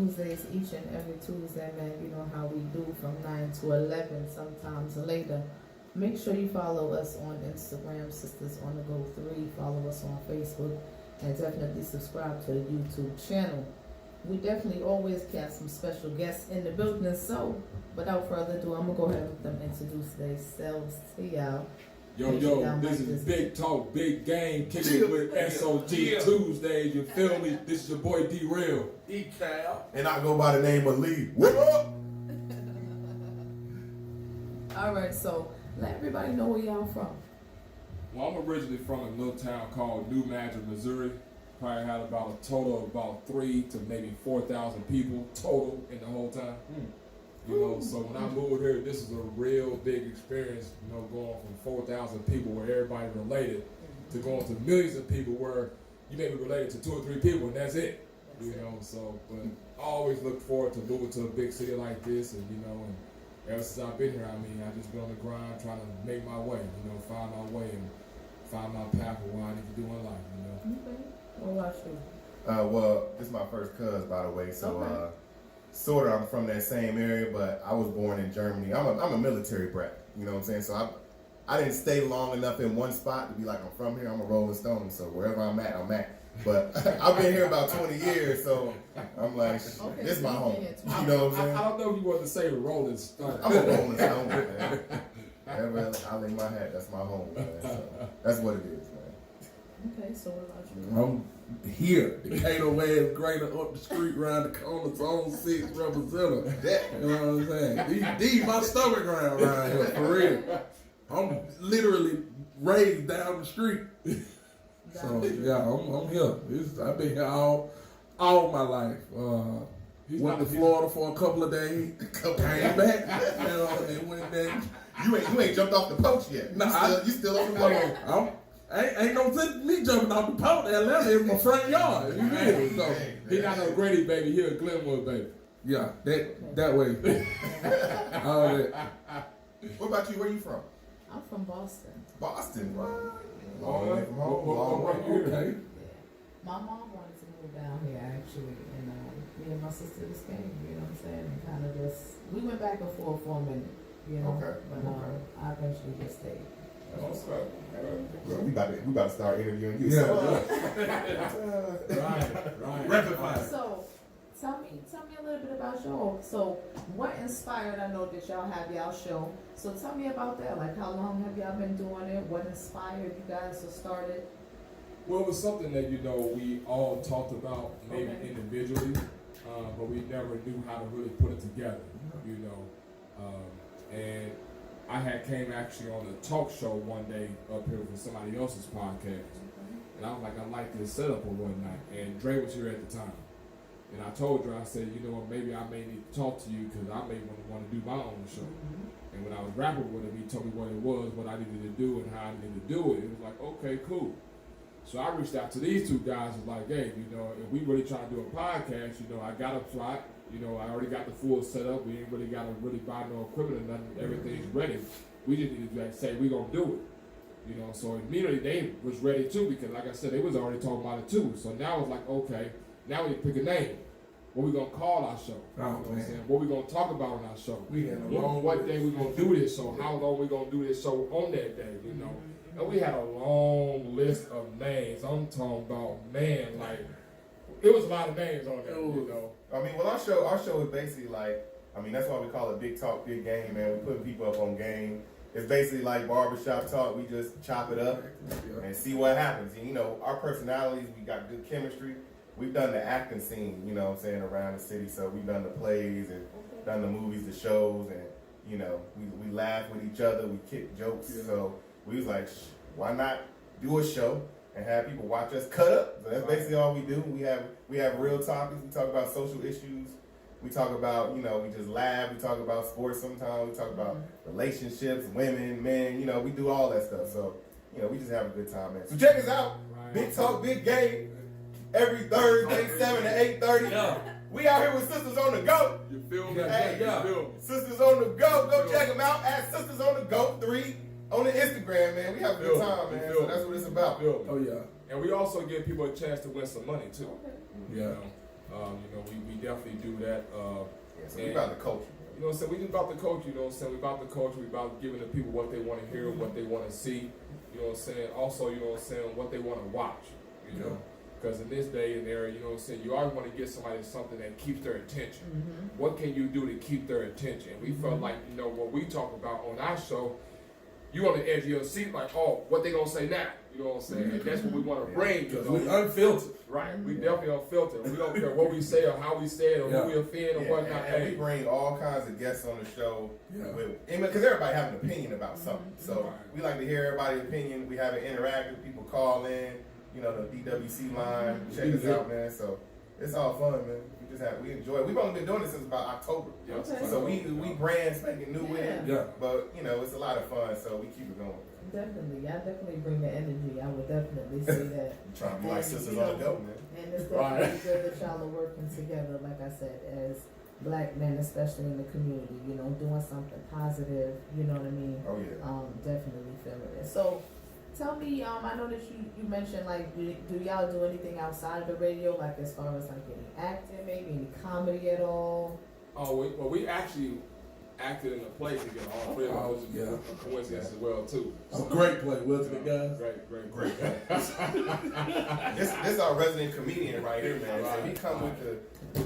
Tuesdays, each and every Tuesday, man. You know how we do from 9 to 11, sometimes later. Make sure you follow us on Instagram, Sisters on the Go 3. Follow us on Facebook. And definitely subscribe to the YouTube channel. We definitely always got some special guests in the building. So, without further ado, I'm going to go ahead and let them introduce themselves to y'all. Yo, this is Big Talk, Big Game, kicking it with SOG Tuesdays, you feel me? This is your boy D-Real. D-Cal. And I go by the name of Lee. What up? Alright, so let everybody know where y'all from. Well, I'm originally from a little town called New Madrid, Missouri. Probably had about a total of about 3,000 to maybe 4,000 people total in the whole time. You know, so when I moved here, this is a real big experience, you know, going from 4,000 people where everybody related to going to millions of people where you may be related to 2 or 3 people and that's it. You know, so, but I always look forward to moving to a big city like this and, you know, and ever since I've been here, I mean, I've just been on the grind trying to make my way, you know, find my way and find my path of what I need to do in life, you know. Okay. What about you? Well, this is my first cuz, by the way, so sort of I'm from that same area, but I was born in Germany. I'm a military brat, you know what I'm saying? So I didn't stay long enough in one spot to be like, I'm from here, I'm a Rolling Stone, so wherever I'm at, I'm at. But I've been here about 20 years, so I'm like, this is my home. You know what I'm saying? I don't know if you want to say Rolling Stone. I'm a Rolling Stone, man. Wherever I lay my hat, that's my home, man. So that's what it is, man. Okay, so what about you? I'm here. Decatur West, Greater, up the street, round the corner, Zone 6, representative. You know what I'm saying? These my stomach ground around here, for real. I'm literally raised down the street. So, yeah, I'm here. I've been here all my life. Went to Florida for a couple of days, came back, you know, and went back. You ain't jumped off the porch yet. No, You still on the porch. Ain't no sense me jumping off the porch. Atlanta is my front yard. You feel me? So, he not no Grady baby, he a Glenwood baby. yeah, that way. All that. What about you? Where you from? I'm from Boston. Boston, right? Long way from home, long way. Okay. My mom wanted to move down here actually, and me and my sister just came, you know what I'm saying? And kind of just, we went back and forth for a minute, you know? Okay. But I eventually just stayed. Well, we about to start interviewing you. Yeah. Right. Rapid fire. So, tell me a little bit about y'all. So, what inspired, I know that y'all have y'all show. So tell me about that. Like, how long have y'all been doing it? What inspired you guys to start it? Well, it was something that, you know, we all talked about maybe individually, but we never knew how to really put it together, you know. And I came actually on a talk show one day up here for somebody else's podcast. And I was like, I like this setup or whatnot. And Dre was here at the time. And I told her, I said, you know what, maybe I may need to talk to you because I may want to do my own show. And when I was rapping with him, he told me what it was, what I needed to do, and how I needed to do it. It was like, okay, cool. So I reached out to these 2 guys and was like, hey, you know, if we really try to do a podcast, you know, I got a plot, you know, I already got the full setup. We ain't really got to really buy no equipment or nothing. Everything's ready. We just need to like, say we're going to do it. You know, so immediately they was ready too because, like I said, they was already talking about it too. So now it's like, okay, now we need to pick a name. What we gonna call our show? You know what I'm saying? What we gonna talk about on our show? We had a long what day we gonna do this show? How long we gonna do this show on that day? You know, and we had a long list of names. I'm talking about, man, like it was a lot of names on there. You know, I mean, well, our show is basically like, I mean, that's why we call it Big Talk, Big Game, man. We putting people up on game. It's basically like barbershop talk. We just chop it up and see what happens. And, you know, our personalities, we got good chemistry. We've done the acting scene, you know what I'm saying, around the city. So we've done the plays and done the movies, the shows, and, you know, we laugh with each other. We kick jokes. So we was like, why not do a show and have people watch us cut up? So that's basically all we do. We have real topics. We talk about social issues. We talk about, you know, we just laugh. We talk about sports sometimes. We talk about relationships, women, men. You know, we do all that stuff. So, you know, we just have a good time, man. So check us out. Big Talk, Big Game. Every Thursday, 7 to 8:30. Yeah. We out here with Sisters on the Go. you feel me? Hey, You feel me? Sisters on the Go. Go check them out at Sisters on the Go 3 on the Instagram, man. We have a good time, man. So that's what it's about. Feel me? Oh, yeah. And we also give people a chance to win some money too. Yeah. You know? We definitely do that. Yeah, so we about the culture. You know what I'm saying? We just about the coach, you know what I'm saying? We about the coach, we about giving the people what they want to hear, what they want to see, you know what I'm saying? Also, you know what I'm saying, what they want to watch, you know? Because in this day and era, you know what I'm saying, you always want to get somebody something that keeps their attention. Mm-hmm. What can you do to keep their attention? We felt like, you know, what we talk about on our show, you on the edge of your seat, like, oh, what they gonna say now? You know what I'm saying? And that's what we want to bring, you Because know? we unfiltered. Right, we definitely unfiltered. We don't care what we say or how we say it or who we offend or Yeah, whatnot. and we bring all kinds of guests on the show Yeah. because everybody have an opinion about something. So we like to hear everybody's opinion. We have it interactive. People call in, you know, the DWC line. Check us out, man. So it's all fun, man. We enjoy it. We've only been doing this since about October. Yeah. Okay. So we brand spanking new with it. Yeah. But, you know, it's a lot of fun, so we keep it going. Definitely, I definitely bring the energy. I would definitely say that. We're trying to be like And, sisters you on know, the go, man. And it's definitely good that y'all are working together, like I said, as black men, especially in the community, you know, doing something positive, you know what I mean? Oh, yeah. Definitely feeling it. So, tell me, I know that you mentioned, like, do y'all do anything outside of the radio, like as far as like any acting, maybe any comedy at all? Oh, we actually acted in a play together, all three of us, which is a coincidence as well, too. It's a great play, wasn't it, guys? Great. This our resident comedian right here, man. So he come with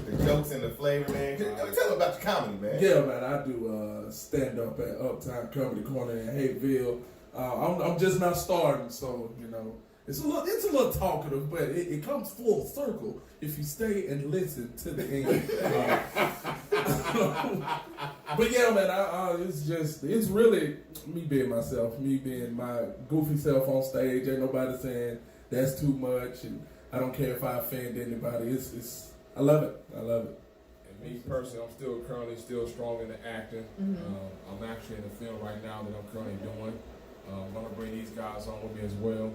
the jokes and the flavor, man. Tell me about your comedy, man. Yeah, man, I do stand up at Uptown Comedy Corner in Hayville. I'm just not starting, so you know it's a little talkative, but it comes full circle if you stay and listen to the end. But yeah, man, it's really me being myself, me being my goofy self on stage. Ain't nobody saying that's too much, and I don't care if I offend anybody. I love it. And me personally, I'm still currently strong in the acting. I'm actually in a film right now that I'm currently doing. I'm gonna bring these guys on with me as well.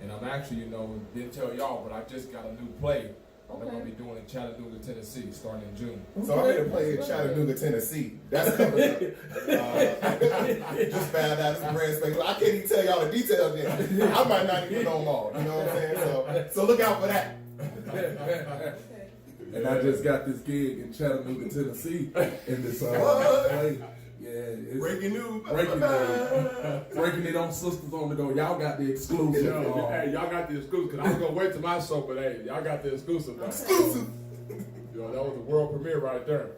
And I'm actually, you know, didn't tell y'all, but I just got a new play that I'm gonna be doing in Chattanooga, Tennessee, starting in June. So I'm gonna play in Chattanooga, Tennessee. That's coming up. Just found out this brand space. I can't even tell y'all the details yet. I might not even know them all. You know what I'm saying? So look out for that. And I just got this gig in Chattanooga, Tennessee, in this play. Yeah, it's Breaking news. breaking it on Sisters on the Go. Y'all got the exclusive. Hey, y'all got the exclusive, because I was gonna wait till my show, but hey, y'all got the exclusive. Exclusive. You know, that was the world premiere right there.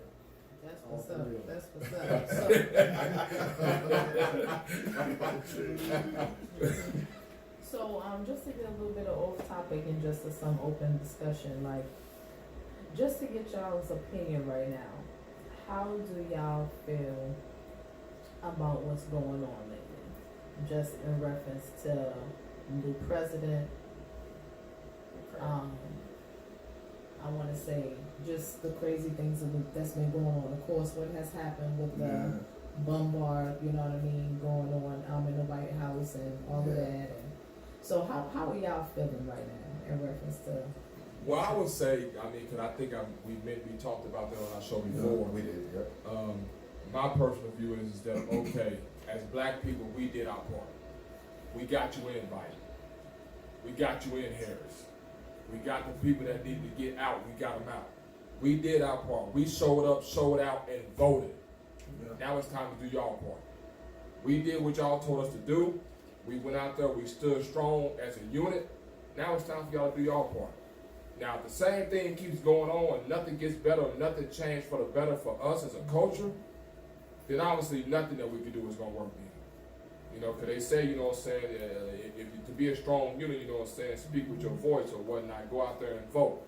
That's what's up. That's what's up. So, just to get a little bit of off topic and just to some open discussion, like, just to get y'all's opinion right now, how do y'all feel about what's going on lately? Just in reference to new president, I want to say just the crazy things that's been going on. Of course, what has happened with the bombard, you know what I mean, going on in the White House and all of that. And so how are y'all feeling right now in reference to? Well, I would say, I mean, because I think we talked about that on our show before. We did, yeah. My personal view is that, okay, as black people, we did our part. We got you in Biden. We got you in Harris. We got the people that needed to get out. We got them out. We did our part. We showed up, showed out, and voted. Yeah. Now it's time to do y'all part. We did what y'all told us to do. We went out there. We stood strong as a unit. Now it's time for y'all to do y'all part. Now, if the same thing keeps going on and nothing gets better, nothing changed for the better for us as a culture, then obviously nothing that we can do is going to work then. You know, because they say, you know what I'm saying, to be a strong unit, you know what I'm saying, speak with your voice or whatnot, go out there and vote.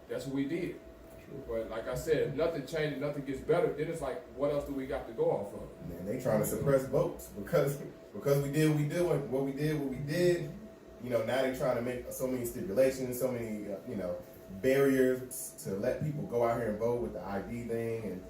That's what we did. But like I said, if nothing changes, nothing gets better, then it's like, what else do we got to go off of? Man, they trying to suppress votes because we did what we did. You know, now they're trying to make so many stipulations, so many, barriers to let people go out here and vote with the ID thing, and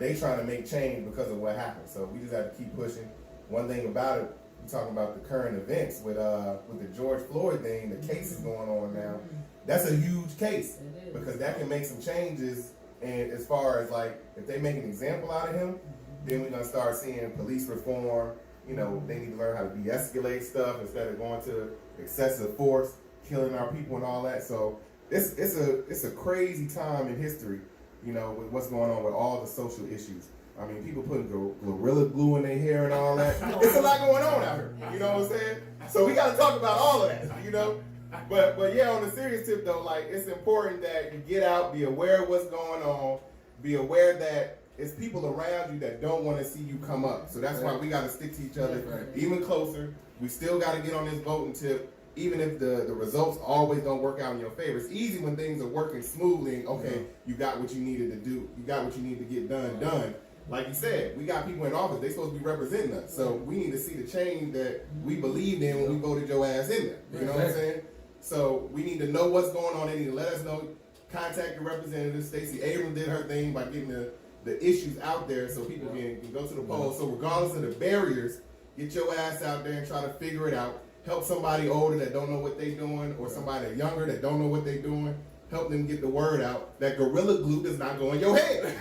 they trying to make change because of what happened. So we just have to keep pushing. One thing about it, we talking about the current events with the George Floyd thing, the cases going on now. That's a huge case because that can make some changes. And as far as like, if they make an example out of him, then we're gonna start seeing police reform. You know, they need to learn how to de-escalate stuff instead of going to excessive force, killing our people and all that. So it's a crazy time in history, you know, with what's going on with all the social issues. I mean, people putting gorilla glue in their hair and all that. It's a lot going on out here. You know what I'm saying? So we got to talk about all of that. You know. But yeah, on a serious tip though, like it's important that you get out, be aware of what's going on, be aware that it's people around you that don't want to see you come up. So that's why we got to stick to each other even closer. We still got to get on this voting tip, even if the results always don't work out in your favor. It's easy when things are working smoothly. And, okay, you got what you needed to do. You got what you need to get done. Like you said, we got people in office. They supposed to be representing us. So we need to see the change that we believed in when we voted your ass in there. You know what I'm saying? So we need to know what's going on. They need to let us know. Contact your representative. Stacey Abrams did her thing by getting the issues out there so people can go to the polls. So regardless of the barriers, get your ass out there and try to figure it out. Help somebody older that don't know what they're doing, or somebody younger that don't know what they're doing. Help them get the word out that gorilla glue does not go in your head.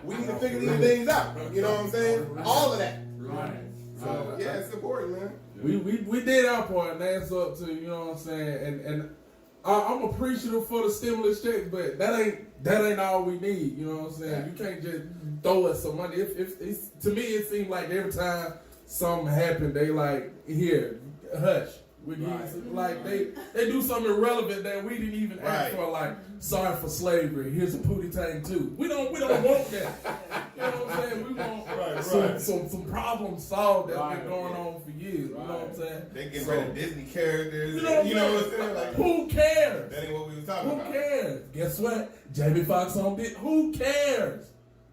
We need to figure these things out. You know what I'm saying? All of that. Right. So yeah, it's important, man. We did our part, and that's up to, you know what I'm saying, and I'm appreciative for the stimulus check, but that ain't all we need. You know what I'm saying? You can't just throw us some money. If it's, to me, it seems like every time something happened, they like, here, hush. We need like they do something irrelevant that we didn't even ask for, like sorry for slavery. Here's a pootie tang too. We don't want that. You know what I'm saying? We want some problems solved that's been going on for years. You know what I'm saying? They get rid of Disney characters. You know what I'm saying? Like, who cares? That ain't what we was talking about. Who cares? Guess what? Jamie Foxx on bit. Who cares?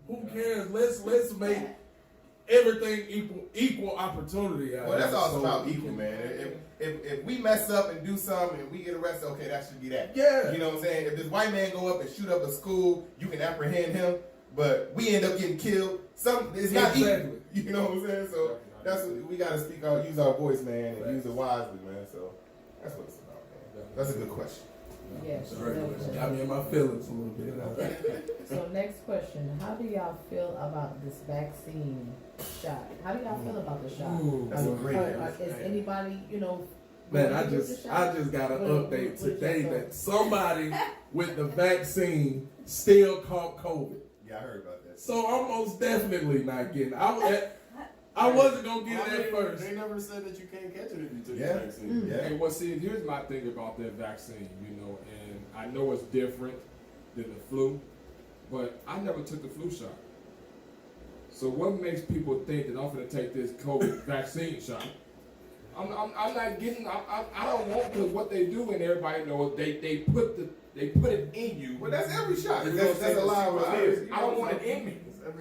Who cares? Let's make everything equal opportunity. Well, that's all about equal, man. If we mess up and do something and we get arrested, okay, that should be that. Yeah. You know what I'm saying? If this white man go up and shoot up a school, you can apprehend him, but we end up getting killed. It's not equal. You know what I'm saying? So that's what we got to speak out, use our voice, man, and use it wisely, man. So that's what it's about, man. That's a good question. Yes. Got me in my feelings a little bit. So next question: how do y'all feel about this vaccine shot? How do y'all feel about the shot? That's a great Is anybody, Man, I just got an update today that somebody with the vaccine still caught COVID. Yeah, I heard about that. So I'm most definitely not getting. I wasn't gonna get it at first. They never said that you can't catch it if you took Yeah. the vaccine. Yeah. And see, here's my thing about that vaccine, and I know it's different than the flu, but I never took the flu shot. So what makes people think that I'm gonna take this COVID vaccine shot? I'm not getting. I don't want, because what they do, and everybody knows, they put it in you. But that's every shot. You know what I'm saying? That's a lie of lies. I don't want it in me.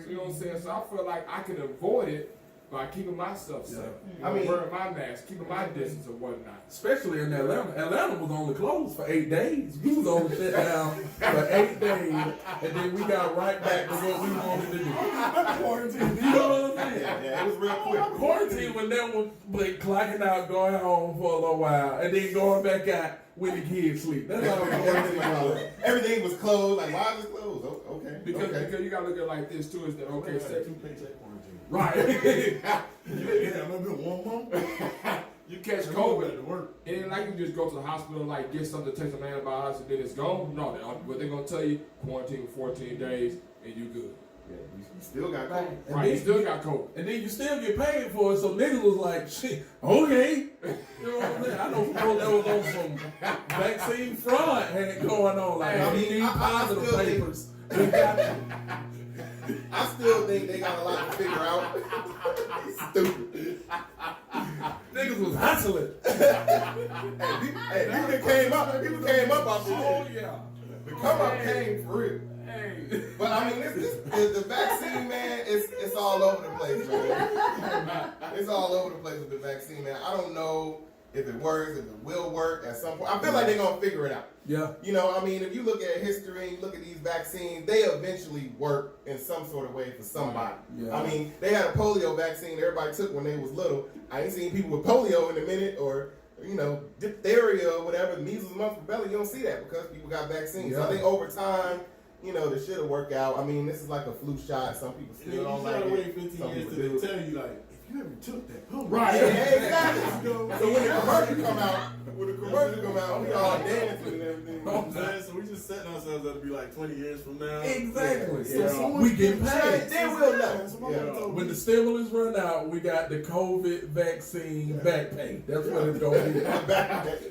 You know what I'm saying? So I feel like I can avoid it by keeping myself safe. Yeah. I mean, wearing my mask, keeping my distance and whatnot. Especially in Atlanta. Atlanta was only closed for 8 days. We was only shut down for 8 days, and then we got right back to what we wanted to do. Quarantine. You know what I'm saying? Yeah, it was real quick. Quarantine when they were clocking out, going home for a little while, and then going back out when the kids sleep. That's how quarantine was. Everything was closed. Like, why is it closed? Oh, okay. Because you gotta look at it like this too, is that okay, Say say, 2 paycheck quarantine. right. Yeah, I'm gonna be 1 month. You catch COVID, it ain't like you just go to the hospital and like get something to take some antibiotics and then it's gone. No, what they're gonna tell you, quarantine for 14 days and you good. Yeah, you still got Right. COVID. Right, you still got COVID. And then you still get paid for it, so niggas was like, shit, okay. You know what I'm saying? I know folks that was on some vaccine fraud had it going on. Like, I we mean, need I positive still think- papers. We got it. I still think they got a lot to figure out. Stupid. Niggas was hustling. People came up off this Oh, shit. yeah. The come up came for real. Hey. But I mean, the vaccine, man, it's all over the place, man. It's all over the place with the vaccine, man. I don't know if it works, if it will work at some point. I feel like they're gonna figure it out. Yeah. You know, I mean, if you look at history and you look at these vaccines, they eventually work in some sort of way for somebody. Yeah. I mean, they had a polio vaccine everybody took when they was little. I ain't seen people with polio in a minute, or diphtheria or whatever, measles, mumps, rubella. You don't see that because people got vaccines. So I think over time, this should have worked out. I mean, this is like a flu shot. Some people And then still you don't like gotta it. wait 15 Some years people till do. they tell you, like, if you ever took that, Right. Yeah, exactly. So when the commercial come out, commercial come out, we all dancing and everything. You know what I'm saying? So we just setting ourselves up to be like 20 years from now. Exactly. Yeah. So We get paid. Then we'll know. So my mom told me, When the stimulus run out, we got the COVID vaccine back pay. That's what it's gonna be.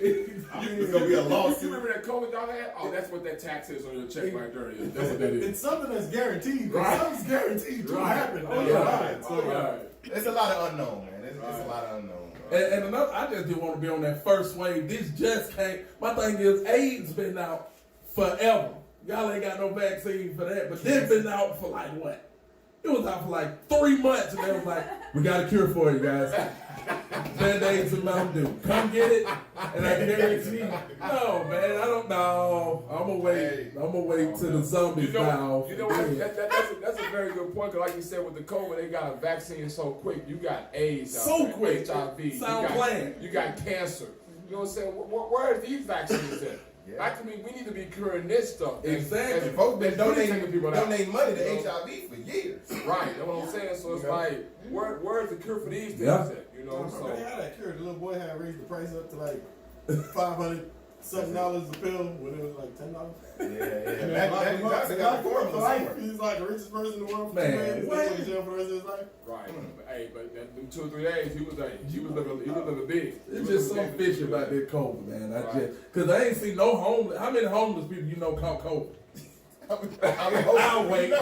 It's gonna be a You lawsuit. remember that COVID y'all had? Oh, that's what that tax is on your check right there. That's what that is. it's something that's guaranteed. But Right. something's guaranteed to Right. happen. Oh, down yeah. the line. So, All right. It's a lot of unknown, man. It's Right. a lot of unknown. And another, I just didn't want to be on that first wave. This just came. My thing is, AIDS been out forever. Y'all ain't got no vaccine for that, but this been out for like what? It was out for like 3 months, and they was like, "We got a cure for you guys. Band-Aids and Mountain Dew. Come get it." And I guarantee, no man, I don't know. I'm gonna wait. I'm gonna wait till the zombies die off. You know what? That's a very good point. 'Cause like you said, with the COVID, they got a vaccine so quick. You got AIDS, out So there, quick. HIV, Sound you got, plan. you got cancer. You know what I'm saying? Where are these vaccines at? Yeah. Actually, we need to be curing this stuff. Exactly. And folks been Taking donating people out. money to You know? HIV for years. Right, that's what I'm saying. So it's You know? like, where's the cure for these things Yeah. at? You know, Bro, they so had that cure. The little boy had raised the price up to like $500 something dollars a pill when it was like $10. Yeah, yeah. And Magic Johnson got a formula somewhere. He's like the richest person in the world for Man, 2 days. He's what? in jail for the rest of his life. right. But, hey, but them 2 or 3 days, he was living big. He It's was just living some big. fish about that COVID, man. Right. Cause I ain't seen no homeless. How many homeless people you know caught COVID? I'll wait.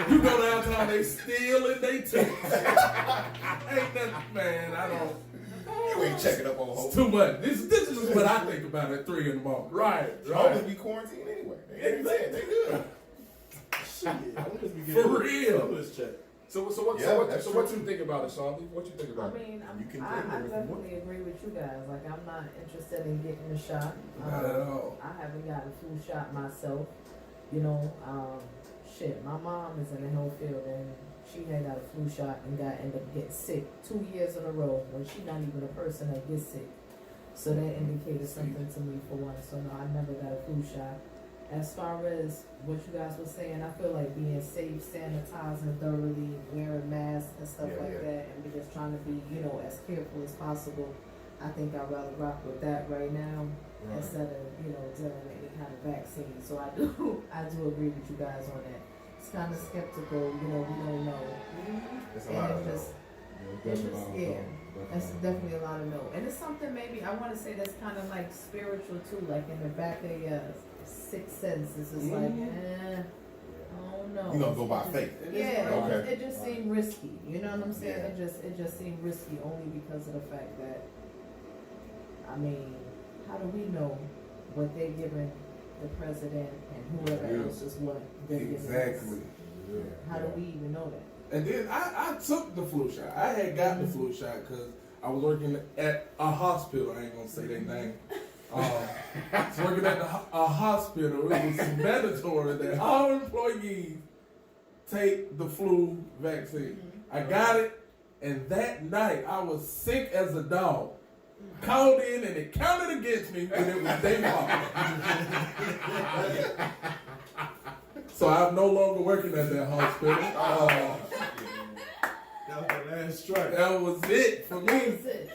You go downtown, they steal and they take. Ain't nothing, man. I don't. You ain't checking up on It's hope. too much. This is what I think about at 3 in the morning. Right, Homeless right. be quarantined anyway. They ain't saying they good. Shit, I would just be For getting real. stimulus check. So Yeah, what that's you true. think about it, Shanti? What you think I about it? mean, You can I take it if you definitely agree with you guys. Like, I'm not interested in getting the shot. Not at all. I haven't gotten a flu shot myself. You know, shit, my mom is in the health field and she had got a flu shot and ended up getting sick 2 years in a row when she's not even a person that gets sick. So that indicated something to me for one. So no, I never got a flu shot. As far as what you guys were saying, I feel like being safe, sanitizing thoroughly, wearing masks and stuff Yeah, like yeah. that, and we just trying to be, you know, as careful as possible. I think I'd rather rock with that right now instead of, you know, dealing with any kind of vaccine. So I do agree with you guys on that. It's kind of skeptical, you know, we don't know. It's a lot And of it's just, that's definitely a lot of no. And it's something maybe, I want to say that's kind of like spiritual too, like in the back of your sixth sense. It's just like, I don't know. You gonna go by It just- faith. Yeah, Okay. it just seemed risky. You know what I'm saying? Yeah. It just seemed risky only because of the fact that, I mean, how do we know what they're giving the president and whoever Yeah. else is what they're giving us? Exactly. How do we even know that? And then I took the flu shot. I had got the flu shot because I was working at a hospital. I ain't gonna say their name. I was working at a hospital. It was mandatory that all employees take the flu vaccine. I got it, and that night I was sick as a dog. Called in and it counted against me when it was their fault. So I'm no longer working at that hospital. That was the last strike. That was it for me. That's it.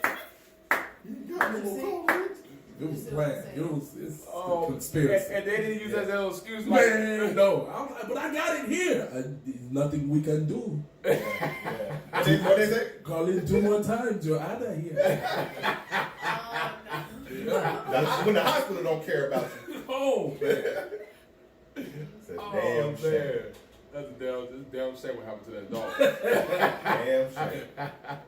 You got me a little cold. It was planned. It's Oh, a conspiracy. And they didn't use that as an excuse, like, Man, no. I'm like, but I got it here. There's nothing we can do. What they say? Call in 2 more times. You're out of here. When the hospital don't care about you, Oh, man. it's a oh, damn man. shame. That's a damn shame what happened to that dog. Damn shame.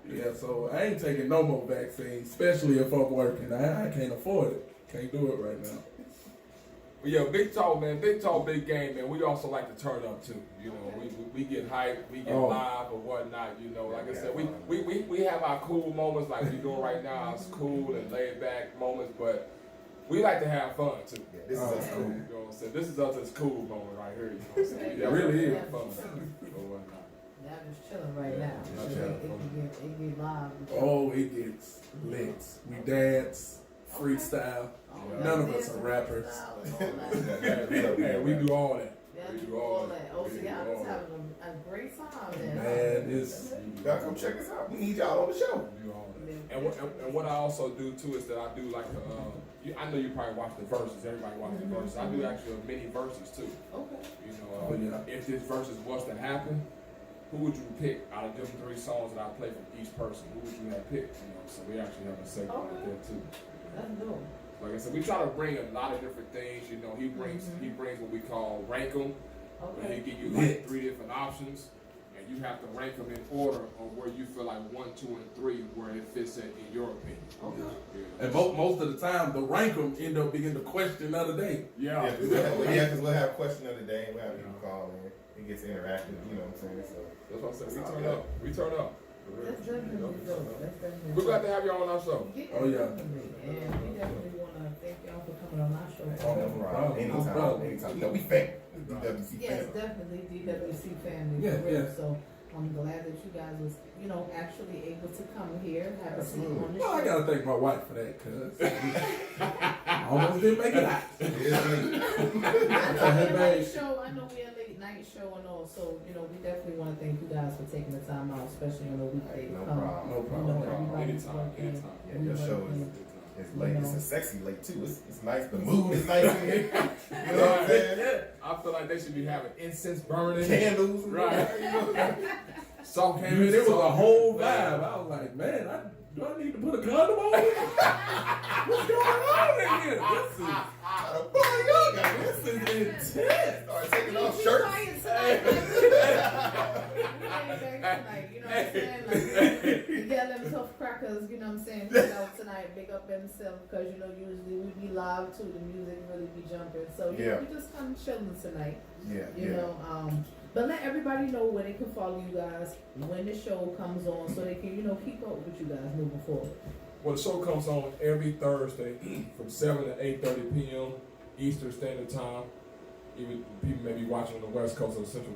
Yeah, so I ain't taking no more vaccines, especially if I'm working. I can't afford it. Can't do it right now. But yeah, big talk, man. Big talk, big game, man. We also like to turn up too. You know, we get hyped, we get Oh. live or whatnot. You know, like I said, we have our cool moments like we doing right now. It's cool and laid back moments, but we like to have fun too. Yeah, this is us cool. You know what I'm saying? This is us as cool moment right here. You know what I'm saying? It really is. Have fun or whatnot. Yeah, I'm just chilling right now. Yeah, So chilling. it get live. Oh, it gets lit. We dance, freestyle. None of us are rappers. Hey, we do all that. Yeah, Y'all We do do all all that. that. Oh, We so do y'all all just that. having a great time then. Man, it's Y'all come check us out. We need y'all on the show. We do all that. And what I also do too is that I do like I know you probably watch the verses. Everybody watches the verses. I do actually a mini verses too. Okay. You Oh, know, yeah. if this verses was to happen, who would you pick out of them 3 songs that I play from each person? Who would you have picked? You know, so we actually have a segment like Okay. that too. That's dope. Like I said, we try to bring a lot of different things. You know, he brings what we call rank 'em. Where he Okay. give you like 3 different options, and you have to rank them in order of where you feel like 1, 2, and 3 where it fits in your opinion. Okay. Yeah. and most of the time the rank 'em end up being the question of the day. Yeah. Because we'll have question of the day. We'll have people call in. It gets interactive. You know what I'm saying? So. That's what I said. We turn up. We turn up. That's definitely dope. That's definitely We're glad to have y'all on our show. Oh, yeah. Definitely. And we definitely want to thank y'all for coming on our show. Oh, no problem. Anytime. You know, we fam. DWC Yes, fam. definitely DWC family. Yeah, for real. yeah. So I'm glad that you guys was, actually able to come here, have a seat Absolutely. on the Well, I show. gotta thank my wife for that, cause I almost didn't make it out. I know we a late show. I know we a late night show and all. So we definitely want to thank you guys for taking the time out, especially on the weekday. No to come. problem. No problem. Everybody's Anytime. working. Anytime. Yeah, your show working. It's late. It's a sexy late too. It's nice. The mood is nice in here. You know what I'm saying? I feel like they should be having incense burning. Candles. Right. Soft Came in, there was a whole vibe. I was like, man, do I need to put a condom on? What's going on in here? This is intense. Start taking You off be shirts. quiet tonight. Tonight, you know what I'm saying? Like, you get them tough crackers, you know what I'm saying? Put out tonight, big up themselves, because usually we be live too, the music really be jumping. So Yeah. we just kind of chilling tonight, Yeah, you know. But let everybody know where they can follow you guys when the show comes on, so they can keep up with you guys moving forward. Well, the show comes on every Thursday from 7 to 8:30 p.m. Eastern Standard Time. Even people may be watching on the West Coast or the Central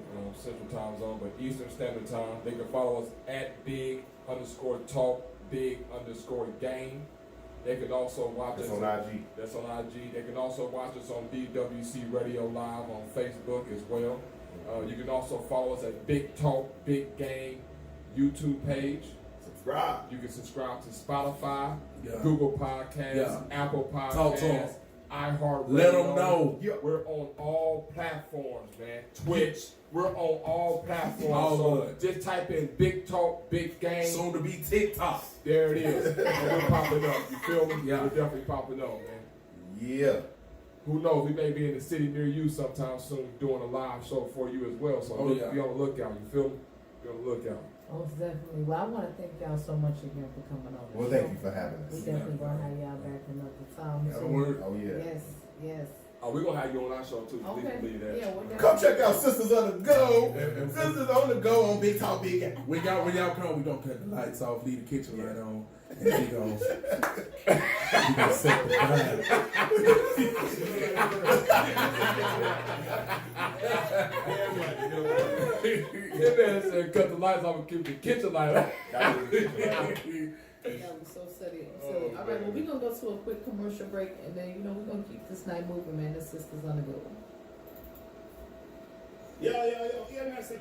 Time Zone, but Eastern Standard Time. They can follow us at big_talk, big_game. They can also watch It's us on IG. That's on IG. They can also watch us on DWC Radio Live on Facebook as well. You can also follow us at Big Talk, Big Game YouTube page. Subscribe. You can subscribe to Spotify, Yeah. Google Podcasts, Yeah. Apple Talk to Podcasts, 'em. iHeartRadio. Let them know. We're on all platforms, man. Twitch. We're on all platforms. All so of it. just type in Big Talk, Big Game. Soon to be TikTok. There it is. And we're popping up. You feel me? Yeah. We're definitely popping up, man. Yeah. Who knows? We may be in the city near you sometime soon doing a live show for you as well. So Oh, look, yeah. be on the lookout. You feel me? Be on the lookout. Most definitely. Well, I want to thank y'all so much again for coming on. the Well, show. thank you for having We us. definitely gonna have y'all back another time. That'll too. work. Oh yeah. Yes, yes. Oh, we're going to have you on our show too. Please Okay. believe that. Yeah, we're Come definitely- check out Sisters on the Go. And- Sisters on the Go on Big Talk Big Game. When y'all come, we gonna cut the lights off, leave the kitchen light on, and we gonna set the vibe. That man said cut the lights off and keep the kitchen light on. Yeah, we so silly. Oh, All right, well, man. we're gonna go to a quick commercial break, and then we're gonna keep this night moving, man. The Sisters on the Go. Yo, EMS